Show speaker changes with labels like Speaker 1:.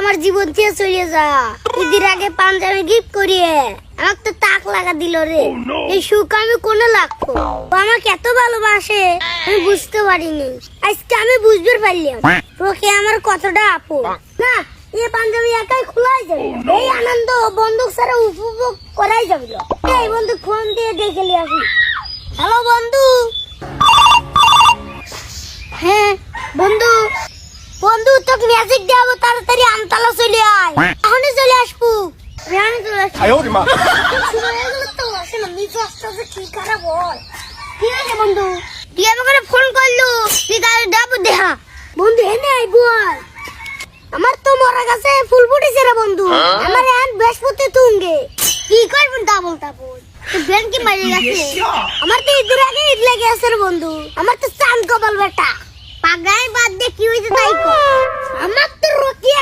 Speaker 1: আমার জীবন থেকে চলে যা। ঈদের আগে পাঞ্জাবি গিফট করিয়ে আমার তো তাক লাগা দিল রে। এই সুখ আমি কোনে লাগবো? ও আমাকে এত ভালোবাসে আমি বুঝতে পারিনি, আজকে আমি বুঝতে পারলাম ওকে আমার কতটা আপন। না, এই পাঞ্জাবি একাই খোলাই যাবে, এই আনন্দ বন্দুক ছাড়া উপভোগ করাই যাবে। এই বন্ধু ফোন দিয়ে দেখে নিয়ে আসি। হ্যালো বন্ধু। হ্যাঁ বন্ধু, বন্ধু তোকে ম্যাজিক দেবো, তাড়াতাড়ি আমতলা চলে আয়। এখনই চলে আসবো। আমি চলে আসবো। ঠিক আছে বন্ধু, তুই আমাকে ফোন করলু, তুই তাহলে দেবো দেহা। বন্ধু এনে আই বল। আমার তো মরা গাছে ফুল ফুটেছে রে বন্ধু, আমার এখন বৃহস্পতি তুঙ্গে কি করবো ডাবল তাবল। ব্রেন কি মারি গেছে, আমার তো ঈদের আগে ঈদ লেগে আছে রে বন্ধু। আমার তো চাঁদ কপাল বেটা, পাগাই বাদ দিয়ে কি হয়েছে তাই কর। আমার তো রকি